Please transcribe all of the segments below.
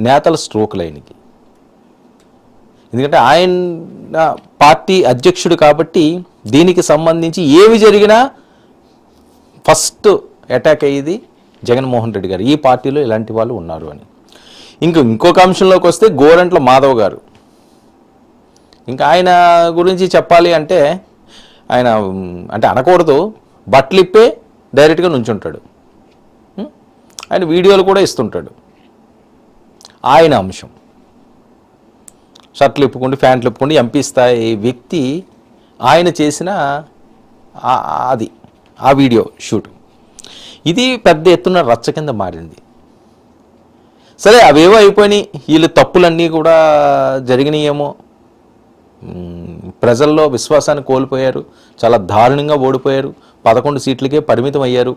నేతల స్ట్రోకులు ఆయనకి. ఎందుకంటే ఆయన పార్టీ అధ్యక్షుడు కాబట్టి దీనికి సంబంధించి ఏవి జరిగినా ఫస్ట్ అటాక్ అయ్యేది జగన్మోహన్ రెడ్డి గారు. ఈ పార్టీలో ఇలాంటి వాళ్ళు ఉన్నారు అని. ఇంకొక అంశంలోకి వస్తే గోరంట్ల మాధవ్ గారు. ఇంకా ఆయన గురించి చెప్పాలి అంటే ఆయన అంటే అనకూడదు, బట్టలిప్పే డైరెక్ట్గా నుంచుంటాడు. ఆయన వీడియోలు కూడా ఇస్తుంటాడు. ఆయన అంశం షర్ట్లు ఇప్పుకుండి ప్యాంట్లు ఇప్పుకుండి ఎంపీ స్థాయి వ్యక్తి ఆయన చేసిన అది ఆ వీడియో షూట్ ఇది పెద్ద ఎత్తున రచ్చ కింద మారింది. సరే అవేవో అయిపోయినాయి, వీళ్ళు తప్పులన్నీ కూడా జరిగినాయేమో, ప్రజల్లో విశ్వాసాన్ని కోల్పోయారు, చాలా దారుణంగా ఓడిపోయారు, 11 సీట్లకే పరిమితం అయ్యారు.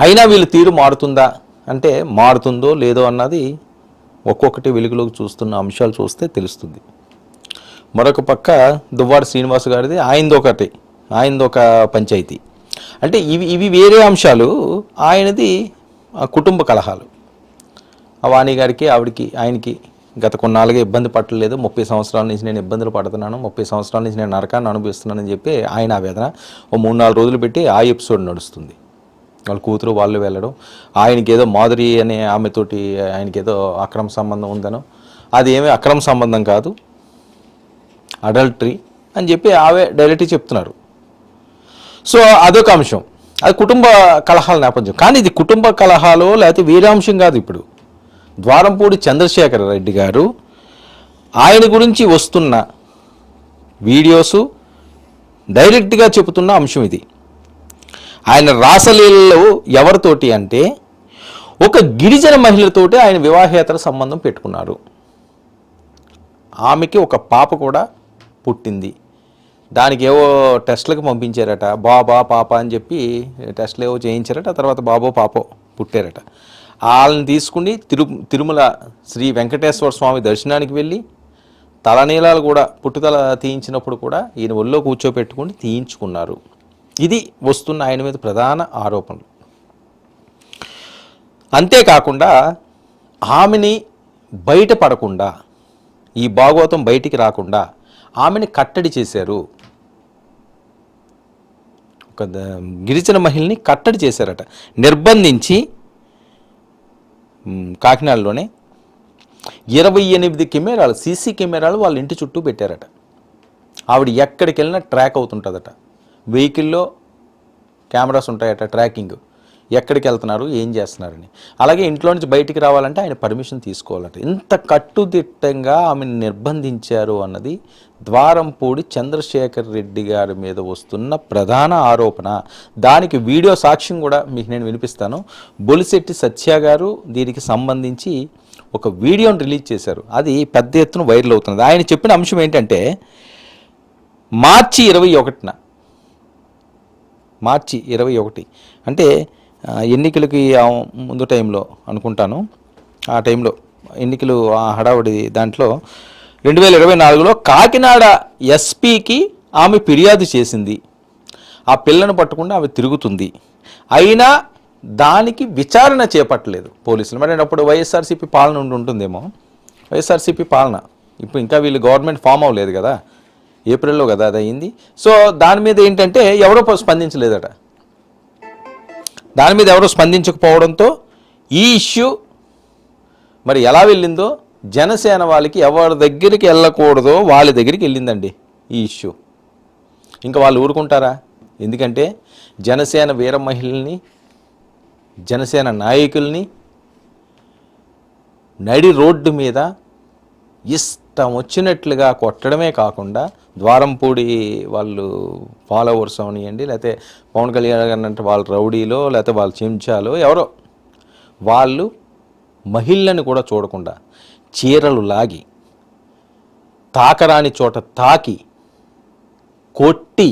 అయినా వీళ్ళు తీరు మారుతుందా అంటే మారుతుందో లేదో అన్నది ఒక్కొక్కటి వెలుగులోకి చూస్తున్న అంశాలు చూస్తే తెలుస్తుంది. మరొక పక్క దువ్వాడ శ్రీనివాస్ గారిది ఆయనదొక పంచాయతీ. అంటే ఇవి వేరే అంశాలు. ఆయనది కుటుంబ కలహాలు. వాణి గారికి ఆయనకి గత కొన్నాళ్ళుగా ఇబ్బంది పట్టలేదు, 30 సంవత్సరాల నుంచి నేను ఇబ్బందులు పడుతున్నాను, 30 సంవత్సరాల నుంచి నేను నరకాన్ని అనుభవిస్తున్నానని చెప్పి ఆయన ఆవేదన. ఓ 3-4 రోజులు పెట్టి ఆ ఎపిసోడ్ నడుస్తుంది. వాళ్ళ కూతురు వాళ్ళు వెళ్ళడం, ఆయనకి ఏదో మాధురి అనే ఆమెతోటి ఆయనకి ఏదో అక్రమ సంబంధం ఉందనో, అది ఏమీ అక్రమ సంబంధం కాదు, అడల్టరీ అని చెప్పి ఆవే డైరెక్ట్గా చెప్తున్నారు. సో అదొక అంశం, అది కుటుంబ కలహాల నేపథ్యం. కానీ ఇది కుటుంబ కలహాలు లేకపోతే వేరే అంశం కాదు. ఇప్పుడు ద్వారంపూడి చంద్రశేఖర్ రెడ్డి గారు ఆయన గురించి వస్తున్న వీడియోసు డైరెక్ట్గా చెబుతున్న అంశం ఇది. ఆయన రాసలీలలో ఎవరితోటి అంటే ఒక గిరిజన మహిళతోటి ఆయన వివాహేతర సంబంధం పెట్టుకున్నారు. ఆమెకి ఒక పాప కూడా పుట్టింది. దానికి ఏవో టెస్టులకు పంపించారట, బాబా పాప అని చెప్పి టెస్టులు ఏవో చేయించారట. తర్వాత బాబో పాపో పుట్టారట. వాళ్ళని తీసుకుని తిరుమల శ్రీ వెంకటేశ్వర స్వామి దర్శనానికి వెళ్ళి తలనీలాలు కూడా పుట్టుతల తీయించినప్పుడు కూడా ఈయన ఒళ్ళో కూర్చోపెట్టుకుని తీయించుకున్నారు. ఇది వస్తున్న ఆయన మీద ప్రధాన ఆరోపణలు. అంతేకాకుండా ఆమెని బయటపడకుండా, ఈ భాగవతం బయటికి రాకుండా ఆమెని కట్టడి చేశారు. ఒక గిరిజన మహిళని కట్టడి చేశారట, నిర్బంధించి. కాకినాడలోనే 28 కెమెరాలు, సీసీ కెమెరాలు వాళ్ళ ఇంటి చుట్టూ పెట్టారట. ఆవిడ ఎక్కడికి వెళ్ళినా ట్రాక్ అవుతుంటుందట. వెహికల్లో కెమెరాస్ ఉంటాయట, ట్రాకింగ్, ఎక్కడికి వెళ్తున్నారు, ఏం చేస్తున్నారని. అలాగే ఇంట్లో నుంచి బయటికి రావాలంటే ఆయన పర్మిషన్ తీసుకోవాలంట. ఇంత కట్టుదిట్టంగా ఆమెను నిర్బంధించారు అన్నది ద్వారంపూడి చంద్రశేఖర్ రెడ్డి గారి మీద వస్తున్న ప్రధాన ఆరోపణ. దానికి వీడియో సాక్ష్యం కూడా మీకు నేను వినిపిస్తాను. బొలిశెట్టి సత్య గారు దీనికి సంబంధించి ఒక వీడియోని రిలీజ్ చేశారు. అది పెద్ద ఎత్తున వైరల్ అవుతున్నది. ఆయన చెప్పిన అంశం ఏంటంటే మార్చి 21 అంటే ఎన్నికలకి ముందు టైంలో అనుకుంటాను, ఆ టైంలో ఎన్నికలు హడావుడి దాంట్లో 2024లో కాకినాడ ఎస్పీకి ఆమె ఫిర్యాదు చేసింది. ఆ పిల్లను పట్టకుండా ఆమె తిరుగుతుంది, అయినా దానికి విచారణ చేపట్టలేదు పోలీసులు. మరి అప్పుడు వైఎస్ఆర్సీపీ పాలన ఉంటుందేమో. వైఎస్ఆర్సీపీ పాలన ఇప్పుడు ఇంకా వీళ్ళు గవర్నమెంట్ ఫామ్ అవ్వలేదు కదా, ఏప్రిల్లో కదా అది అయింది. సో దాని మీద ఏంటంటే ఎవరో స్పందించలేదట. దాని మీద ఎవరో స్పందించకపోవడంతో ఈ ఇష్యూ మరి ఎలా వెళ్ళిందో, జనసేన వాళ్ళకి ఎవరి దగ్గరికి వెళ్ళకూడదో వాళ్ళ దగ్గరికి వెళ్ళిందండి ఈ ఇష్యూ. ఇంకా వాళ్ళు ఊరుకుంటారా? ఎందుకంటే జనసేన వీర మహిళల్ని, జనసేన నాయకుల్ని నడి రోడ్డు మీద ఇష్టం వచ్చినట్లుగా కొట్టడమే కాకుండా, ద్వారంపూడి వాళ్ళు ఫాలోవర్స్ అవనియండి, లేకపోతే పవన్ కళ్యాణ్ అంటే వాళ్ళ రౌడీలో లేకపోతే వాళ్ళ చెంచాలో ఎవరో, వాళ్ళు మహిళలను కూడా చూడకుండా చీరలు లాగి, తాకరాని చోట తాకి, కొట్టి,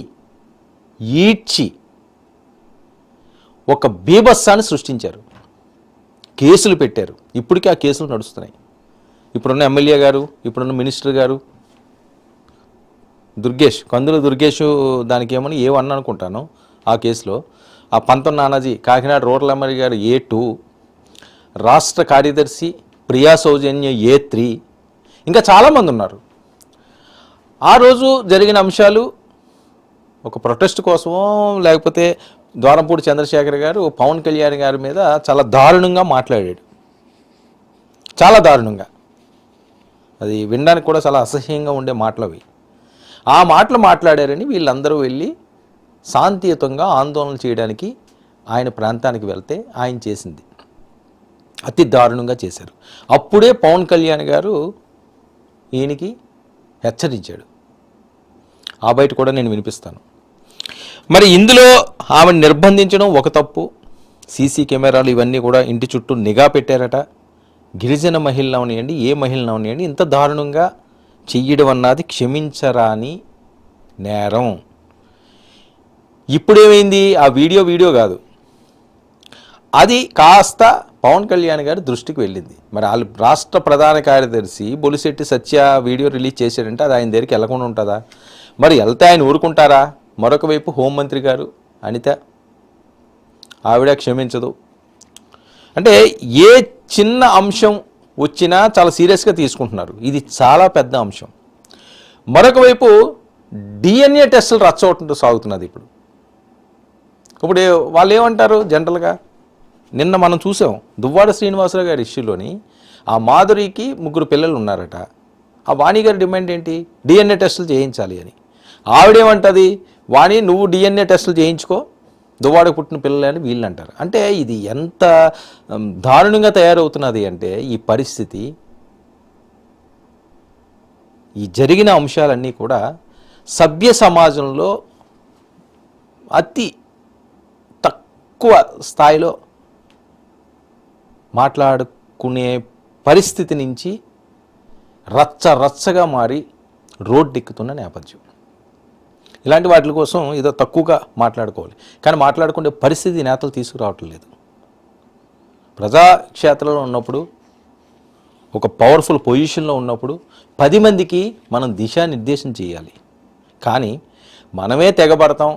ఈడ్చి ఒక బీభత్సాన్ని సృష్టించారు. కేసులు పెట్టారు. ఇప్పటికీ ఆ కేసులు నడుస్తున్నాయి. ఇప్పుడున్న ఎమ్మెల్యే గారు, ఇప్పుడున్న మినిస్టర్ గారు దుర్గేష్, కందుల దుర్గేష్, దానికి ఏమని A1 అనుకుంటాను ఆ కేసులో. ఆ పంతం నానాజీ, కాకినాడ రూరల్ ఎమ్మెల్యే గారు A2, రాష్ట్ర కార్యదర్శి ప్రియా సౌజన్య A3, ఇంకా చాలామంది ఉన్నారు. ఆ రోజు జరిగిన అంశాలు ఒక ప్రొటెస్ట్ కోసమో లేకపోతే ద్వారంపూడి చంద్రశేఖర్ గారు పవన్ కళ్యాణ్ గారి మీద చాలా దారుణంగా మాట్లాడాడు. చాలా దారుణంగా, అది వినడానికి కూడా చాలా అసహ్యంగా ఉండే మాటలు అవి. ఆ మాటలు మాట్లాడారని వీళ్ళందరూ వెళ్ళి శాంతియుతంగా ఆందోళన చేయడానికి ఆయన ప్రాంతానికి వెళ్తే ఆయన చేసింది అతి దారుణంగా చేశారు. అప్పుడే పవన్ కళ్యాణ్ గారు ఈయనకి హెచ్చరించాడు. ఆ బయట కూడా నేను వినిపిస్తాను. మరి ఇందులో ఆమెను నిర్బంధించడం ఒక తప్పు. సీసీ కెమెరాలు ఇవన్నీ కూడా ఇంటి చుట్టూ నిఘా పెట్టారట. గిరిజన మహిళలు అవనియండి, ఏ మహిళలు అవనియండి, ఇంత దారుణంగా చెయ్యడం అన్నది క్షమించరాని నేరం. ఇప్పుడేమైంది, ఆ వీడియో కాదు, అది కాస్త పవన్ కళ్యాణ్ గారి దృష్టికి వెళ్ళింది. మరి వాళ్ళు రాష్ట్ర ప్రధాన కార్యదర్శి బొలిశెట్టి సత్య వీడియో రిలీజ్ చేశాడంటే అది ఆయన దగ్గరికి వెళ్ళకుండా ఉంటుందా? మరి వెళ్తే ఆయన ఊరుకుంటారా? మరొక వైపు హోంమంత్రి గారు అనిత, ఆవిడ క్షమించదు. అంటే ఏ చిన్న అంశం వచ్చినా చాలా సీరియస్గా తీసుకుంటున్నారు. ఇది చాలా పెద్ద అంశం. మరొక వైపు DNA టెస్టులు రచ్చవుతుంటూ సాగుతున్నది. ఇప్పుడు వాళ్ళు ఏమంటారు జనరల్గా, నిన్న మనం చూసాం దువ్వాడ శ్రీనివాసరావు గారి ఇష్యూలోని ఆ మాధురికి 3 పిల్లలు ఉన్నారట. ఆ వాణి గారి డిమాండ్ ఏంటి? DNA టెస్టులు చేయించాలి అని. ఆవిడేమంటుంది, వాణి నువ్వు DNA టెస్టులు చేయించుకో, దువ్వాడకు పుట్టిన పిల్లలు అని వీళ్ళు అంటారు. అంటే ఇది ఎంత దారుణంగా తయారవుతున్నది అంటే ఈ పరిస్థితి, ఈ జరిగిన అంశాలన్నీ కూడా సభ్య సమాజంలో అతి తక్కువ స్థాయిలో మాట్లాడుకునే పరిస్థితి నుంచి రచ్చగా మారి రోడ్డెక్కుతున్న నేపథ్యం. ఇలాంటి వాటి కోసం ఏదో తక్కువగా మాట్లాడుకోవాలి, కానీ మాట్లాడుకునే పరిస్థితి నేతలు తీసుకురావటం లేదు. ప్రజాక్షేత్రంలో ఉన్నప్పుడు, ఒక పవర్ఫుల్ పొజిషన్లో ఉన్నప్పుడు 10 మందికి మనం దిశానిర్దేశం చేయాలి. కానీ మనమే తెగబడతాం,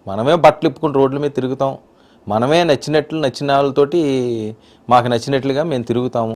మనమే బట్టలు ఇప్పుకుని రోడ్ల మీద తిరుగుతాం, మనమే నచ్చిన వాళ్ళతోటి మాకు నచ్చినట్లుగా మేము తిరుగుతాము.